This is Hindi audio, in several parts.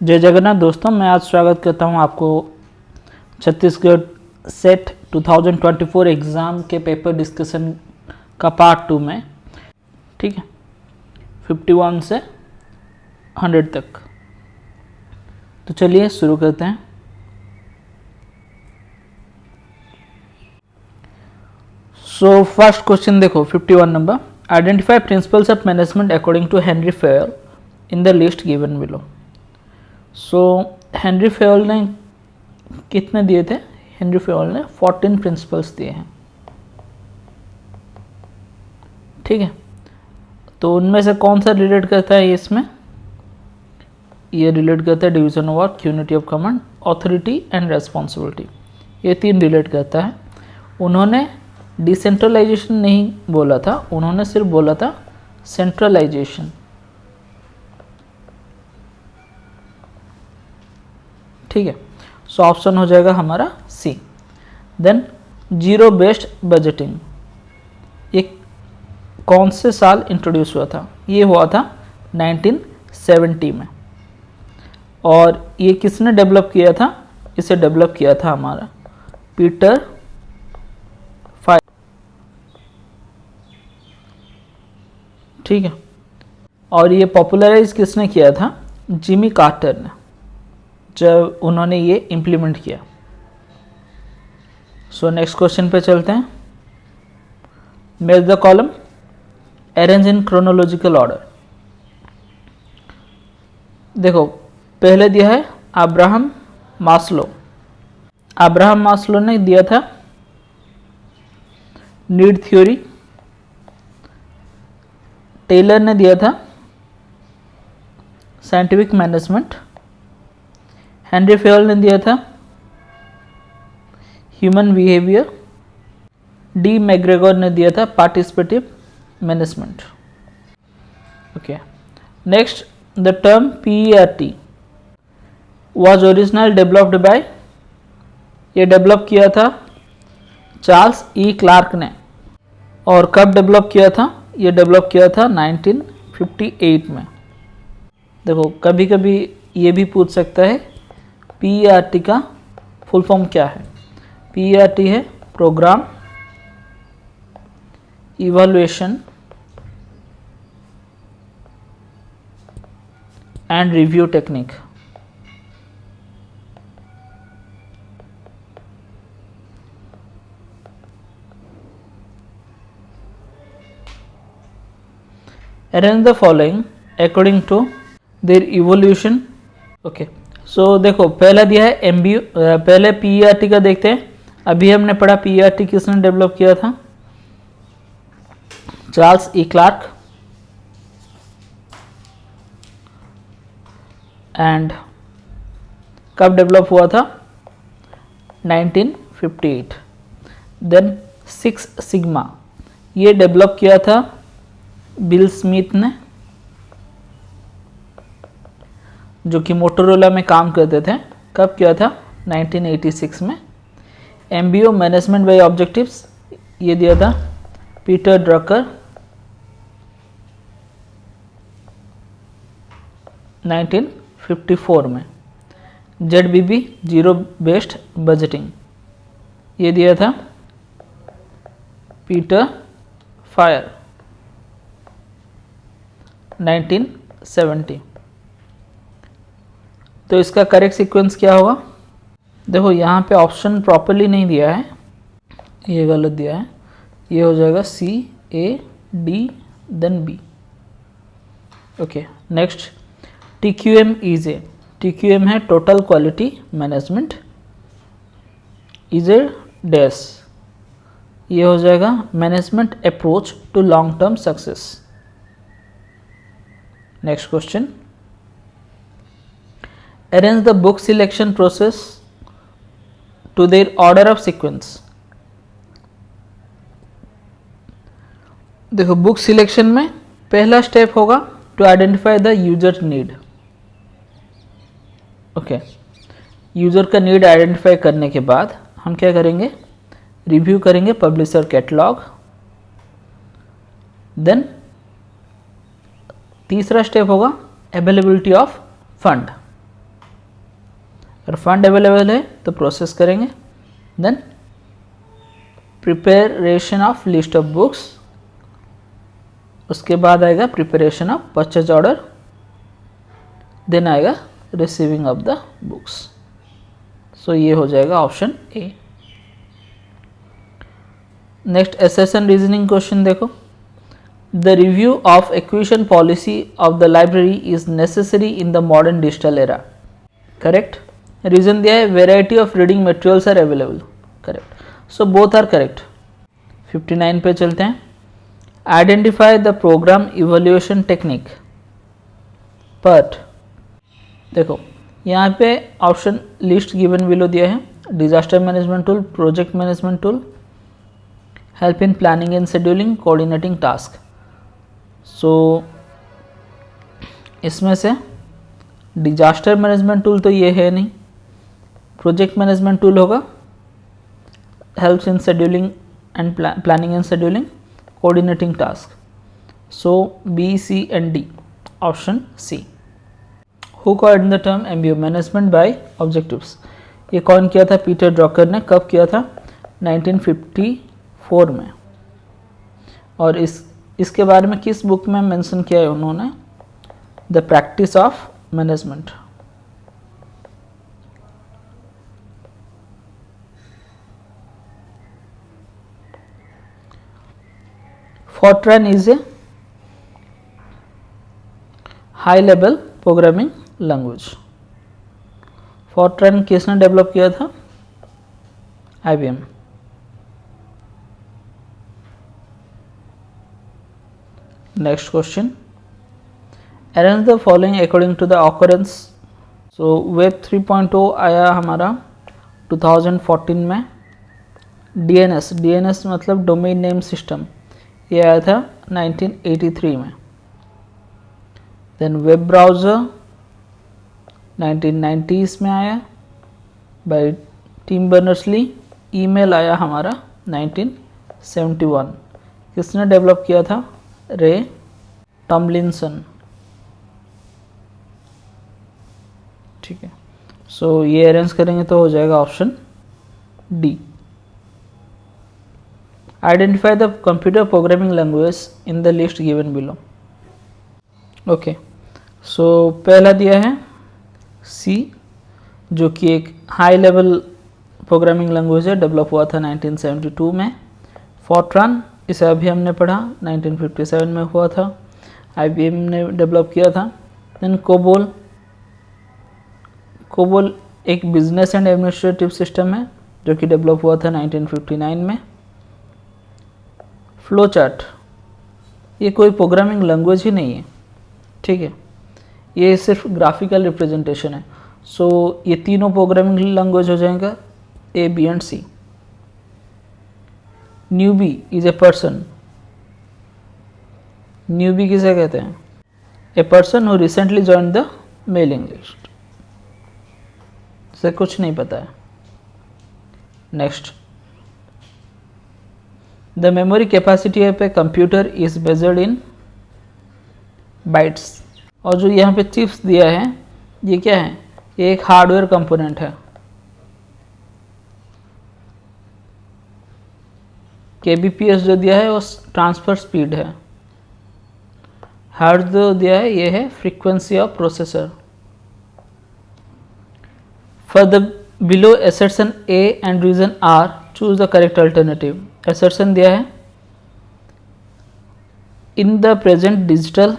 जय जगन्नाथ दोस्तों, मैं आज स्वागत करता हूं आपको छत्तीसगढ़ सेट 2024 एग्ज़ाम के पेपर डिस्कशन का पार्ट 2 में। ठीक है, 51 से 100 तक। तो चलिए शुरू करते हैं। सो फर्स्ट क्वेश्चन देखो, 51 number, identify principles of management according to Henri Fayol in the list given below. So Henri Fayol ने कितने दिए थे? हेनरी फेयल ने 14 प्रिंसिपल्स दिए हैं। ठीक है, तो उनमें से कौन सा रिलेट करता है इसमें? ये रिलेट करता है division of work, unity of command, authority and responsibility. ये 3 रिलेट करता है। उन्होंने डिसेंट्रलाइजेशन नहीं बोला था, उन्होंने सिर्फ बोला था सेंट्रलाइजेशन। ठीक है, सो ऑप्शन हो जाएगा हमारा सी। देन जीरो बेस्ड बजटिंग, ये कौन से साल इंट्रोड्यूस हुआ था? ये हुआ था 1970 में। और ये किसने डेवलप किया था? इसे डेवलप किया था हमारा पीटर फायर। ठीक है, और ये पॉपुलराइज किसने किया था? जिमी कार्टर ने, जब उन्होंने ये इम्प्लीमेंट किया। सो नेक्स्ट क्वेश्चन पे चलते हैं। Match the column, arrange in chronological order. देखो, पहले दिया है अब्राहम मास्लो। अब्राहम मास्लो ने दिया था नीड थ्योरी। टेलर ने दिया था साइंटिफिक मैनेजमेंट। हेनरी फेयल ने दिया था ह्यूमन बिहेवियर। डी मैग्रेगोर ने दिया था participative management. Okay, next, the term PERT was original developed by, ये डेवलप किया था चार्ल्स ई क्लार्क ने। और कब डेवलप किया था? ये डेवलप किया था 1958 में। देखो, कभी कभी ये भी पूछ सकता है PERT का फुल फॉर्म क्या है? PERT है program evaluation and review technique. Arrange the following according to their evolution. Okay, so देखो, पहला दिया है MBO। पहले PERT का देखते हैं। अभी हमने पढ़ा PERT किसने डेवलप किया था? Charles E Clarke. एंड कब डेवलप हुआ था? 1958। देन 6 सिग्मा, ये डेवलप किया था बिल स्मिथ ने, जो कि मोटोरोला में काम करते थे। कब किया था? 1986 में। MBO मैनेजमेंट बाय ऑब्जेक्टिव्स, ये दिया था पीटर ड्रकर 1954 में। ZBB जीरो बेस्ड बजटिंग, ये दिया था पीटर फायर 1970। तो इसका करेक्ट सीक्वेंस क्या होगा? देखो, यहाँ पे ऑप्शन प्रॉपरली नहीं दिया है, ये गलत दिया है। ये हो जाएगा C A D then B। Okay, next, TQM is a. TQM है total quality management. Is a dash, ये हो जाएगा management approach to long term success. Next question, arrange the book selection process to their order of sequence। देखो, बुक सिलेक्शन में पहला स्टेप होगा to identify the user need. Okay, user का नीड आइडेंटिफाई करने के बाद हम क्या करेंगे? रिव्यू करेंगे पब्लिशर कैटलॉग। देन तीसरा स्टेप होगा अवेलेबिलिटी ऑफ फंड। अगर फंड अवेलेबल है तो प्रोसेस करेंगे, then preparation of list of books, उसके बाद आएगा preparation of purchase order, then आएगा receiving of the books. So ये हो जाएगा option A. Next assertion reasoning question देखो, the review of acquisition policy of the library is necessary in the modern digital era. Correct. Reason दिया है variety of reading materials are available. Correct. So both are correct. 59 पे चलते हैं। Identify the program evolution technique. But देखो यहाँ पे ऑप्शन लिस्ट गिवन बिलो दिया है, disaster management tool, project management tool, help in planning and scheduling, coordinating task. So इसमें से डिजास्टर मैनेजमेंट टूल तो ये है नहीं, प्रोजेक्ट मैनेजमेंट टूल होगा, helps in scheduling and planning and scheduling, coordinating task. So B, C and D, option C. Who coined the term MBO, management by objectives. ये कौन किया था? पीटर ड्रॉकर ने। कब किया था? 1954 में। और इसके बारे में किस बुक में मेंशन किया है उन्होंने? The practice of management. Fortran is a high level programming language. Fortran किसने डेवलप किया था? IBM। Next question, arrange the following according to the occurrence. So web 3.0 आया हमारा 2014 में। डीएनएस मतलब डोमेन नेम सिस्टम, ये आया था 1983 में। देन वेब ब्राउज़र 1990s में आया बाय टिम बर्नर्स-ली। ईमेल आया हमारा 1971। किसने डेवलप किया था? रे टॉमलिंसन। ठीक है। सो ये अरेंज करेंगे तो हो जाएगा option D. Identify the computer programming language in the list given below. Okay, so पहला दिया है सी, जो कि एक हाई लेवल प्रोग्रामिंग लैंग्वेज है, डेवलप हुआ था 1972 में। फॉर्ट्रान, इसे अभी हमने पढ़ा, 1957 में हुआ था, IBM ने डेवलप किया था। देन कोबोल एक बिजनेस एंड एडमिनिस्ट्रेटिव सिस्टम है जो कि डेवलप हुआ था 1959 में। फ्लो चार्ट, ये कोई प्रोग्रामिंग लैंग्वेज ही नहीं है, ठीक है, ये सिर्फ ग्राफिकल रिप्रेजेंटेशन है। सो ये तीनों प्रोग्रामिंग लैंग्वेज हो जाएगा A, B and C. Newbie is a person. Newbie किसे कहते हैं? A person who recently join the mailing list. से कुछ नहीं पता है। Next, the memory capacity of a computer is measured in bytes. और जो यहाँ पे चिप्स दिया है ये क्या है? ये एक हार्डवेयर कंपोनेंट है। kbps जो दिया है वो ट्रांसफर स्पीड है। हर्ट्ज जो दिया है ये है frequency of processor. For the below assertion A and reason R, choose the correct alternative. assertion दिया है in the present digital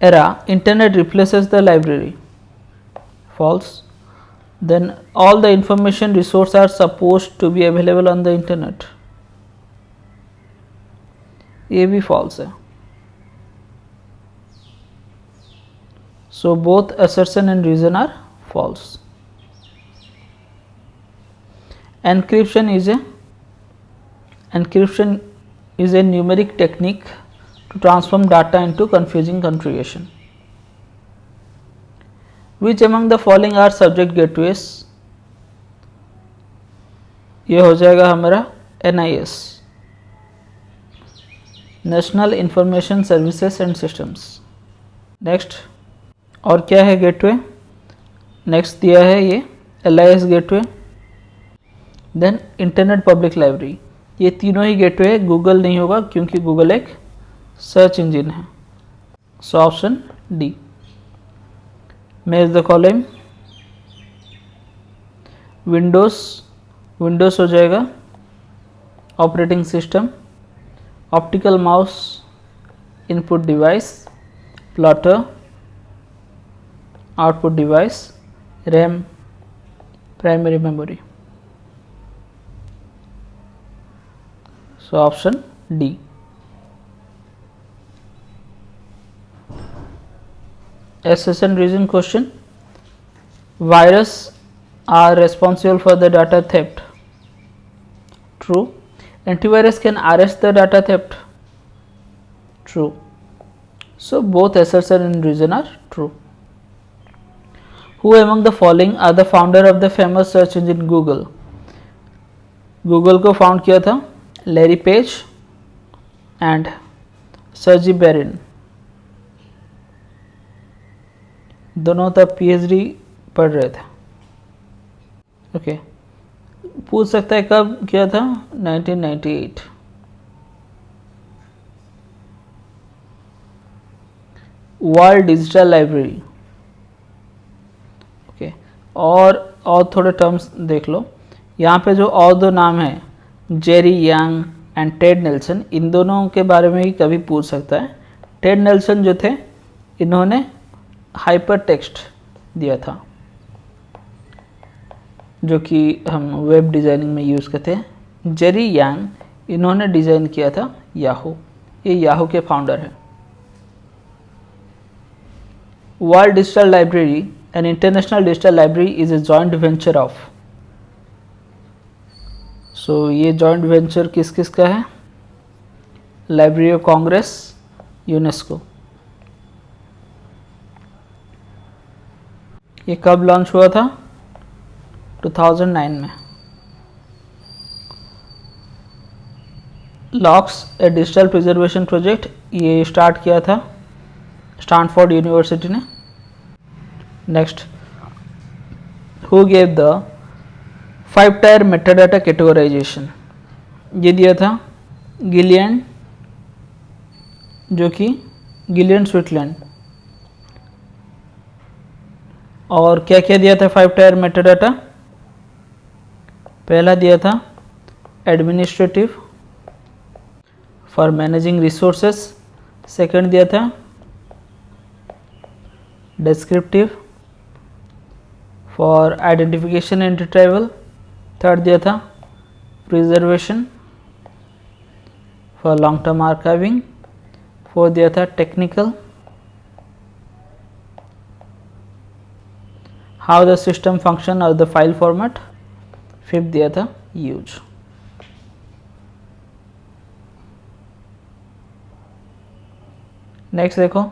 era internet replaces the library. False. Then all the information resources are supposed to be available on the internet. ये भी false है। So both assertion and reason are false. Encryption is a numeric technique to transform data into confusing configuration. Which among the following are subject gateways? ये हो जाएगा हमारा NIS, national information services and systems. Next, और क्या है गेटवे? नेक्स्ट दिया है ये LIS gateway, then internet public library. ये तीनों ही गेटवे गूगल नहीं होगा क्योंकि गूगल एक सर्च इंजिन है। So option D. Match the column. Windows हो जाएगा, operating system, optical mouse input device, plotter output device, RAM primary memory. So option D. SSN region question. Virus are responsible for the data theft. True. Antivirus can arrest the data theft. True. So both assertion and reason are true. Who among the following are the founder of the famous search engine Google? Google को फाउंड किया था Larry page and Sergey Brin. दोनों तब PhD पढ़ रहे थे। ओके, पूछ सकता है कब किया था? 1998। World digital library. ओके, और थोड़े टर्म्स देख लो। यहाँ पे जो और दो नाम हैं, Jerry Yang and Ted Nelson, इन दोनों के बारे में ही कभी पूछ सकता है। टेड नेल्सन जो थे, इन्होंने हाइपर टेक्स्ट दिया था जो कि हम वेब डिज़ाइनिंग में यूज़ करते हैं। जेरी यांग, इन्होंने डिज़ाइन किया था याहू। ये याहू के फाउंडर हैं। World digital library and international digital library is a joint venture of. So ये जॉइंट वेंचर किस किस का है? Library of Congress, UNESCO. ये कब लॉन्च हुआ था? 2009 में। LOCKSS a digital preservation project, ये स्टार्ट किया था स्टैनफोर्ड यूनिवर्सिटी ने। Next, who gave the 5 tier metadata categorization? ये दिया था गिलियन, जो कि गिलियन स्विट्जरलैंड। और क्या क्या दिया था 5 टायर मेटाडाटा? पहला दिया था administrative for managing resources, second दिया था descriptive for identification and retrieval, third दिया था preservation for long term archiving, fourth दिया था technical, how the system function और द फाइल फॉर्मेट, फिफ्थ दिया था यूज। नेक्स्ट देखो,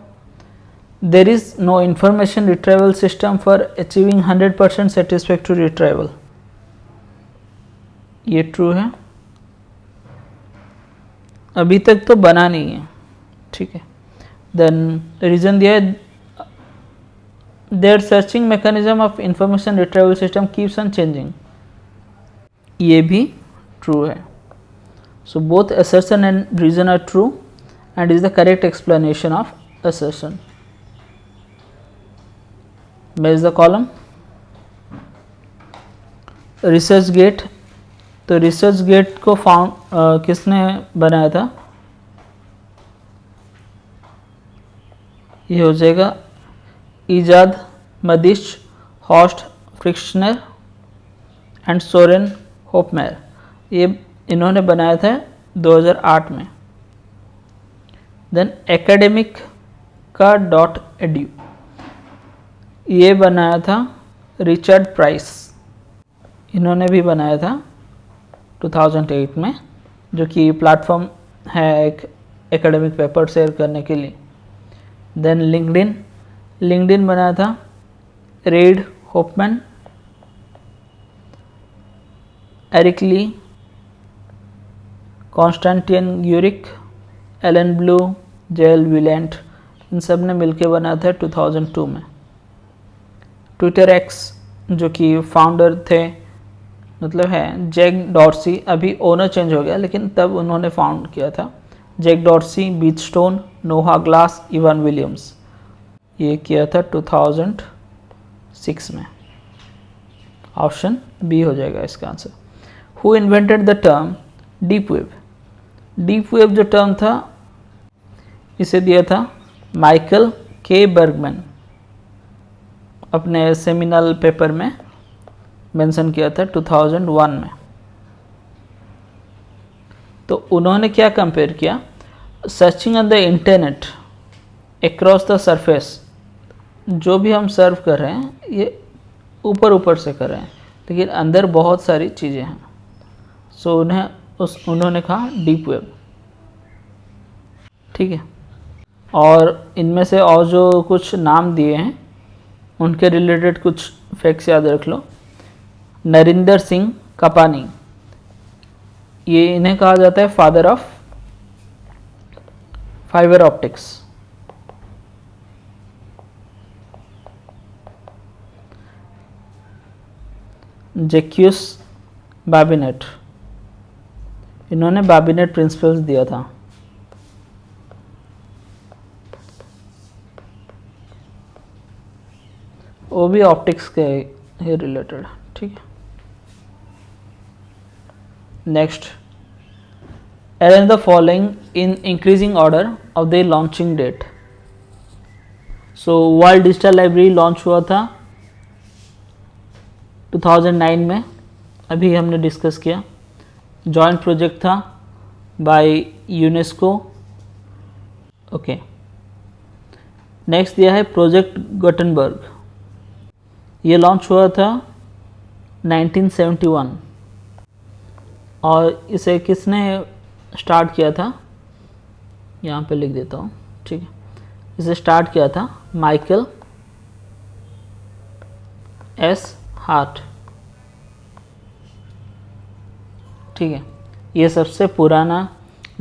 there is no information retrieval system for achieving 100% satisfactory retrieval. ये ट्रू है, अभी तक तो बना नहीं है, ठीक है। देन रीजन दिया है their searching mechanism of information retrieval system keeps on changing, ये भी true है। So both assertion and reason are true and is the correct explanation of assertion. Match the column. Research gate, तो रिसर्च गेट को फाउंड किसने बनाया था? ये हो जाएगा Ijad Madisch, Horst Fickenscher and Soren Hofmayer. ये इन्होंने बनाया था 2008 में। देन एकेडमिक का .edu, ये बनाया था रिचर्ड प्राइस, इन्होंने भी बनाया था 2008 में, जो कि प्लेटफॉर्म है एक एकेडमिक पेपर शेयर करने के लिए। देन लिंक्डइन बनाया था Reid Hoffman, Eric Ly, Konstantin Guericke, Allen Blue, Jean Luc Vaillant, इन सब ने मिलकर बनाया था 2002 में। ट्विटर एक्स जो कि फाउंडर थे, मतलब है जैक डॉर्सी, अभी ओनर चेंज हो गया लेकिन तब उन्होंने फाउंड किया था। जैक डॉर्सी, बीचस्टोन, नोहा ग्लास, इवान विलियम्स, ये किया था 2006 में। ऑप्शन बी हो जाएगा इसका answer. Who invented the term deep wave? Deep wave जो टर्म था इसे दिया था माइकल के बर्गमैन, अपने सेमिनल पेपर में मेंशन किया था 2001 में। तो उन्होंने क्या कंपेयर किया, searching on the internet across the surface, जो भी हम सर्व कर रहे हैं ये ऊपर ऊपर से कर रहे हैं लेकिन अंदर बहुत सारी चीज़ें हैं। सो उन्होंने कहा डीप वेब। ठीक है, और इनमें से और जो कुछ नाम दिए हैं उनके रिलेटेड कुछ फैक्ट्स याद रख लो। नरिंदर सिंह कपानी, ये इन्हें कहा जाता है father of fiber optics. Jacques Babinet, इन्होंने बाबिनेट प्रिंसिपल्स दिया था। वो भी ऑप्टिक्स के ही रिलेटेड। ठीक है, next, arrange the following in increasing order of the launching date. So world digital library launch हुआ था 2009 में, अभी हमने डिस्कस किया। जॉइंट प्रोजेक्ट था बाय यूनेस्को। ओके, नेक्स्ट दिया है प्रोजेक्ट गुटेनबर्ग, ये लॉन्च हुआ था 1971 और इसे किसने स्टार्ट किया था, यहाँ पे लिख देता हूँ। ठीक है, इसे स्टार्ट किया था माइकल एस हार्ट। ठीक है, ये सबसे पुराना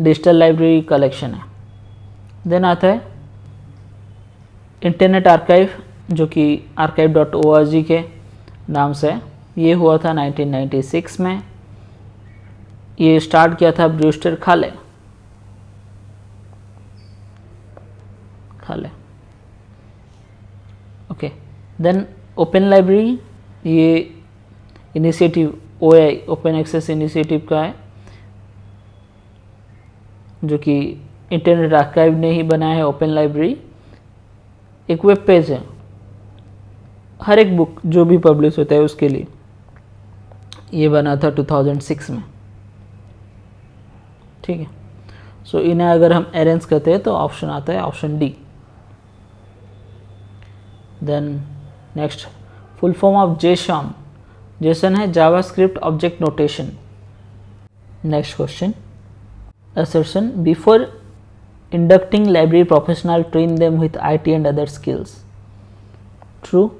डिजिटल लाइब्रेरी कलेक्शन है। देन आता है इंटरनेट आर्काइव, जो कि archive.org के नाम से, ये हुआ था 1996 में। ये स्टार्ट किया था Brewster Kahle. Okay, then open library, ये initiative OAI open access initiative का है, जो कि इंटरनेट आर्काइव ने ही बनाया है। ओपन लाइब्रेरी एक वेब पेज है, हर एक बुक जो भी पब्लिश होता है उसके लिए। ये बना था 2006 में। ठीक है, सो इन्हें अगर हम अरेंज करते हैं तो ऑप्शन आता है option D. Then next, full form of JSON. JSON है JavaScript object notation. Next question, assertion, before inducting library professional train them with IT and other skills. True.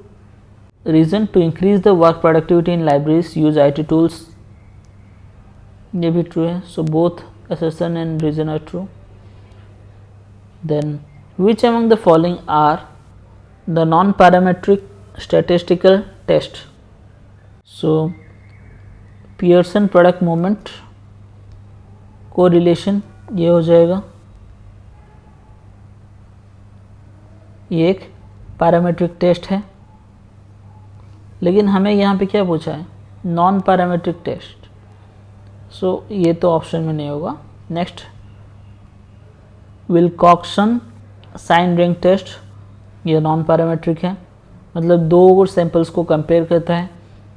Reason, to increase the work productivity in libraries use IT tools. ये भी true है, so both assertion and reason are true. Then which among the following are the non-parametric statistical test? So Pearson product moment, correlation, ये हो जाएगा। ये एक पैरामीट्रिक टेस्ट है, लेकिन हमें यहाँ पे क्या पूछा है, नॉन पैरामीट्रिक टेस्ट, सो ये तो ऑप्शन में नहीं होगा। Next, Wilcoxon sign rank test, ये नॉन पैरामीट्रिक है, मतलब दो सैंपल्स को कंपेयर करता है।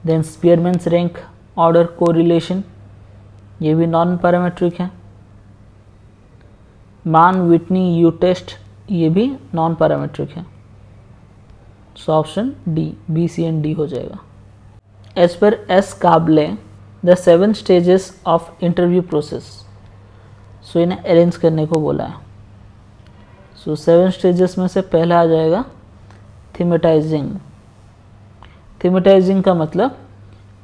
Then Spearman's rank order correlation, ये भी नॉन पैरामीट्रिक है। मान विटनी यू टेस्ट, ये भी नॉन पैरामीट्रिक है। So option D, B, C and D हो जाएगा। As per S Kvale the 7 stages of interview process, so इन्हें अरेंज करने को बोला है। सो 7 स्टेजेस में से पहला आ जाएगा थीमेटाइजिंग। थीमेटाइजिंग का मतलब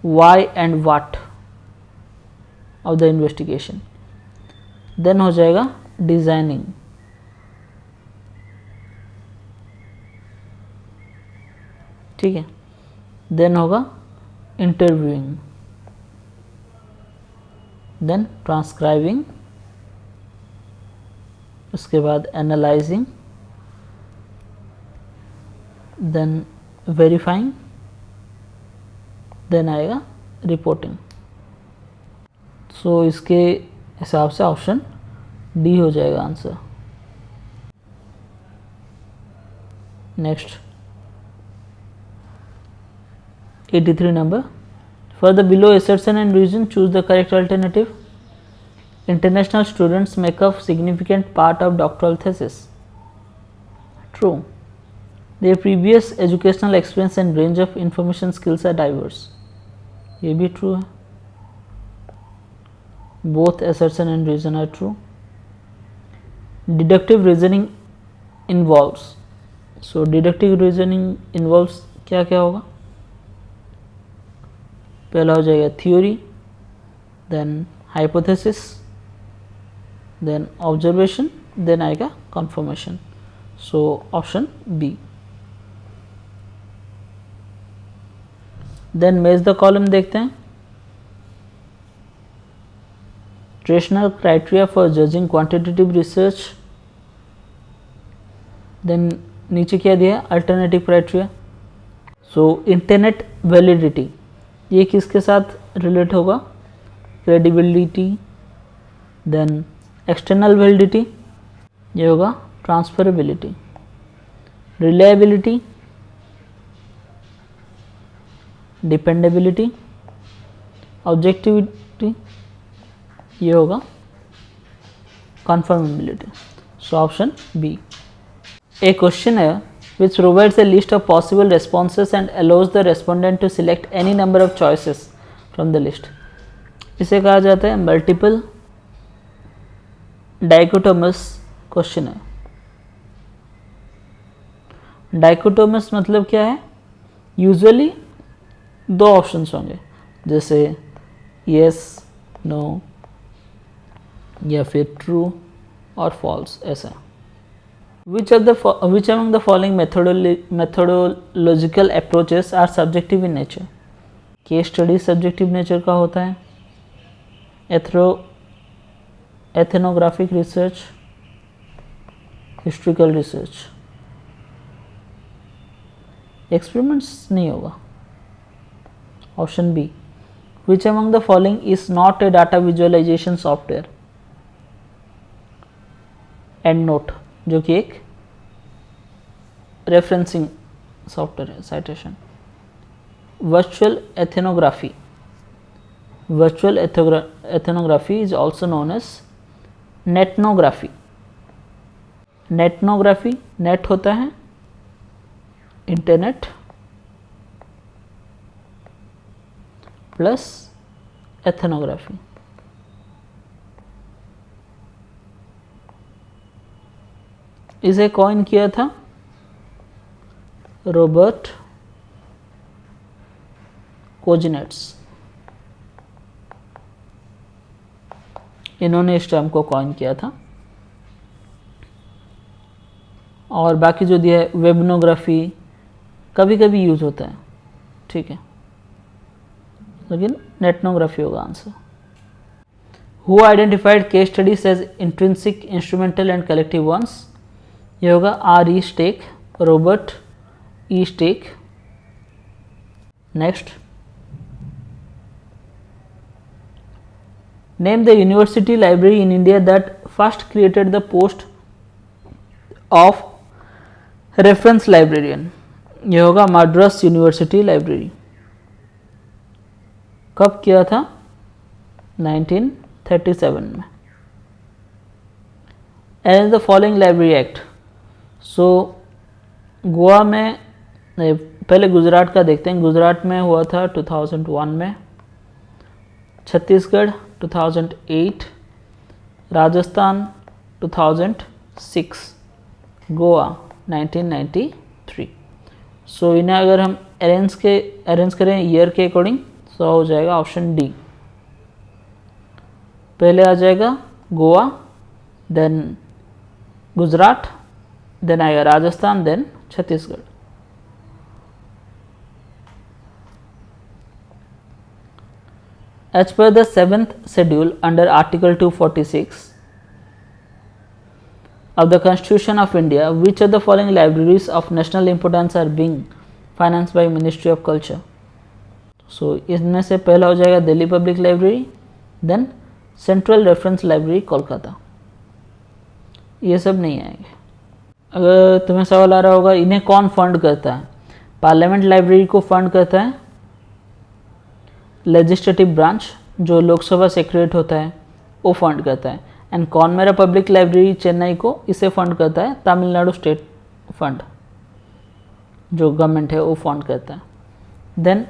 why and what of the investigation. Then हो जाएगा डिजाइनिंग। ठीक है, देन होगा इंटरव्यूइंग, देन ट्रांसक्राइबिंग, उसके बाद एनालाइजिंग, देन वेरीफाइंग, देन आएगा रिपोर्टिंग। सो इसके हिसाब से ऑप्शन डी हो जाएगा answer. Next 83 number. For the below assertion and reason, choose the correct alternative. International students make up significant part of doctoral thesis. True. Their previous educational experience and range of information skills are diverse. ये भी true है. Both assertion and reason are true. Deductive reasoning involves. So deductive reasoning involves क्या क्या होगा? पहला हो जाएगा theory, then hypothesis, then observation, then आएगा confirmation. So option B. Then match the column देखते हैं। Traditional criteria for judging quantitative research, then नीचे क्या दिया है alternative criteria. So internet validity ये किसके साथ रिलेट होगा, क्रेडिबिलिटी, देन एक्सटर्नल वैलिडिटी ये होगा ट्रांसफरेबिलिटी, रिलायबिलिटी, डिपेंडेबिलिटी, ऑब्जेक्टिविटी ये होगा कन्फर्मेबिलिटी। So option B. एक क्वेश्चन है which provides a list of possible responses and allows the respondent to select any number of choices from the list. इसे कहा जाता है मल्टीपल डाइकोटोमस क्वेश्चन है। डाइकोटोमस मतलब क्या है, यूजुअली दो ऑप्शंस होंगे जैसे यस, नो या फिर ट्रू और फॉल्स ऐसा। Which among the following methodological approaches are subjective in nature? Case study subjective nature का होता है, ethnographic research, historical research, experiments नहीं होगा। Option B. Which among the following is not a data visualization software? EndNote जो कि एक रेफरेंसिंग सॉफ्टवेयर है, citation. Virtual ethnography, virtual ethnography is also known as netnography. Netnography, net होता है इंटरनेट प्लस एथनोग्राफी। इसे कॉइन किया था रॉबर्ट कोजिनेट्स, इन्होंने इस टर्म को कॉइन किया था। और बाकी जो दिया है वेबनोग्राफी कभी कभी यूज होता है, ठीक है, लेकिन नेटनोग्राफी होगा answer. Who identified case studies as intrinsic, instrumental and collective ones? ये होगा R.E. Stake, Robert E. Stake. Next, name the university library in India that first created the post of reference librarian. ये होगा मद्रास यूनिवर्सिटी लाइब्रेरी। कब किया था, 1937 में। As the following library act. So Goa में, पहले गुजरात का देखते हैं। गुजरात में हुआ था 2001 में, छत्तीसगढ़ 2008, राजस्थान 2006, गोवा 1993। सो इन्हें अगर हम अरेंज करें ईयर के अकॉर्डिंग, सो हो जाएगा ऑप्शन डी। पहले आ जाएगा गोवा, देन गुजरात, देन आएगा Rajasthan, then Chhattisgarh. As per the 7th schedule under Article 246 of the Constitution of India, which of the following libraries of national importance are being financed by Ministry of Culture? So इसमें से पहला हो जाएगा Delhi public library, then central reference library Kolkata, ये सब नहीं आएंगे। अगर तुम्हें सवाल आ रहा होगा इन्हें कौन फंड करता है, पार्लियामेंट लाइब्रेरी को फंड करता है लेजिस्लेटिव ब्रांच, जो लोकसभा सेक्रेटरी होता है वो फंड करता है, and Connemara public library Chennai को इसे फंड करता है तमिलनाडु स्टेट फंड, जो गवर्नमेंट है वो फंड करता है। Then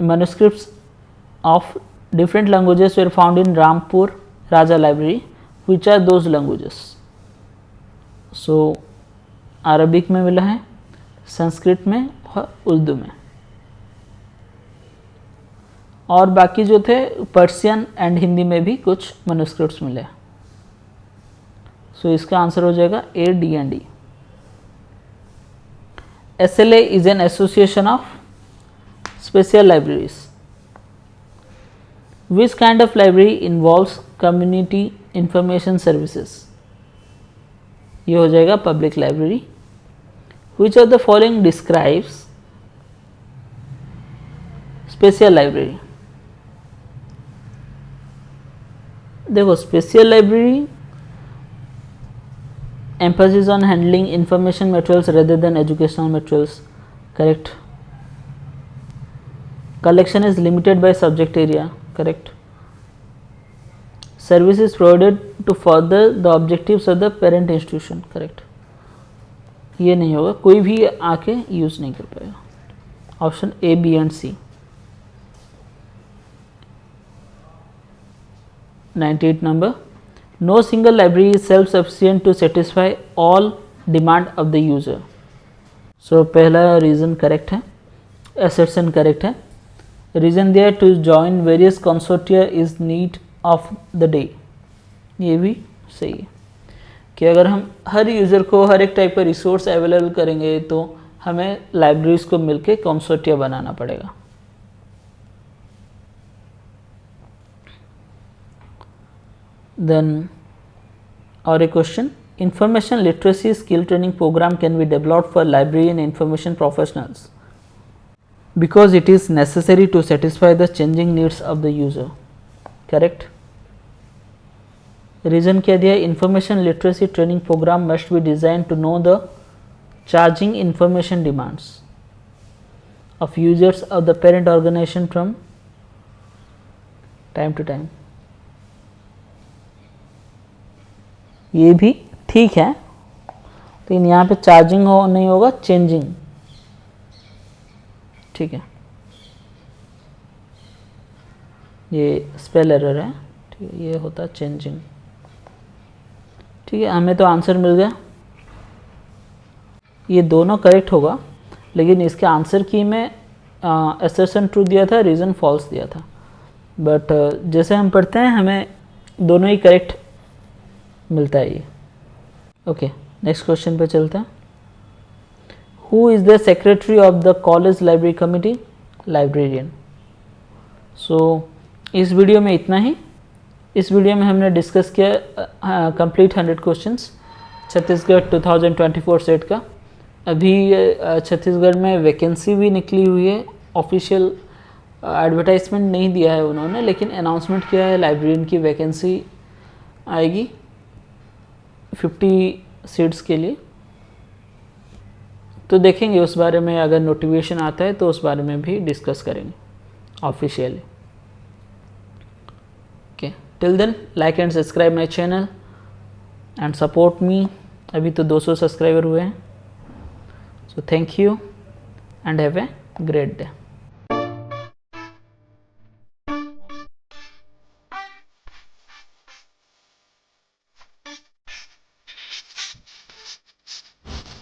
manuscripts of different languages were found in Rampur Raja Library. Which are those languages? So Arabic में मिला है, संस्कृत में और उर्दू में, और बाकी जो थे पर्शियन एंड हिंदी में भी कुछ मैन्युस्क्रिप्ट्स मिले। सो इसका आंसर हो जाएगा A, D and D. SLA is an association of special libraries. Which kind of library involves community information services? ये हो जाएगा public library. Which of the following describes special library? देखो special library emphasis on handling information materials rather than educational materials, correct. Collection is limited by subject area, correct. Service is provided to further the objectives of the parent institution, correct. ये नहीं होगा, कोई भी आके यूज नहीं कर पाएगा। Option A, B and C. 98 number, no single library is self-sufficient to satisfy all demand of the user. So पहला रीज़न करेक्ट है, assertion करेक्ट है। Reason there to join various consortia is need of the day, ये भी सही है कि अगर हम हर यूज़र को हर एक टाइप का रिसोर्स अवेलेबल करेंगे तो हमें लाइब्रेरीज को मिलके कंसोर्टिया बनाना पड़ेगा। Then और एक question, information literacy skill training programme can be developed for library and information professionals because it is necessary to satisfy the changing needs of the user, correct. Reason क्या दिया, information literacy training programme must be design to know the charging information demands of users of the parent organisation from time to time. ये भी ठीक है, लेकिन यहाँ पे चार्जिंग हो नहीं होगा, चेंजिंग, ठीक है, ये स्पेल एरर है, ठीक है, ये होता चेंजिंग, ठीक है। हमें तो आंसर मिल गया, ये दोनों करेक्ट होगा, लेकिन इसके आंसर की में असर्शन ट्रू दिया था, रीज़न फॉल्स दिया था, बट जैसे हम पढ़ते हैं हमें दोनों ही करेक्ट मिलता है ये। ओके, नेक्स्ट क्वेश्चन पे चलते हैं। Who is the secretary of the college library committee? Librarian. So इस वीडियो में इतना ही। इस वीडियो में हमने डिस्कस किया कंप्लीट 100 क्वेश्चंस छत्तीसगढ़ 2024 सेट का। अभी छत्तीसगढ़ में वैकेंसी भी निकली हुई है, ऑफिशियल एडवर्टाइजमेंट नहीं दिया है उन्होंने, लेकिन अनाउंसमेंट किया है लाइब्रेरियन की वैकेंसी आएगी 50 सीट्स के लिए। तो देखेंगे उस बारे में, अगर नोटिफिकेशन आता है तो उस बारे में भी डिस्कस करेंगे officially. Okay, till then like and subscribe my channel and support me. अभी तो 200 सब्सक्राइबर हुए हैं। So thank you and have a great day.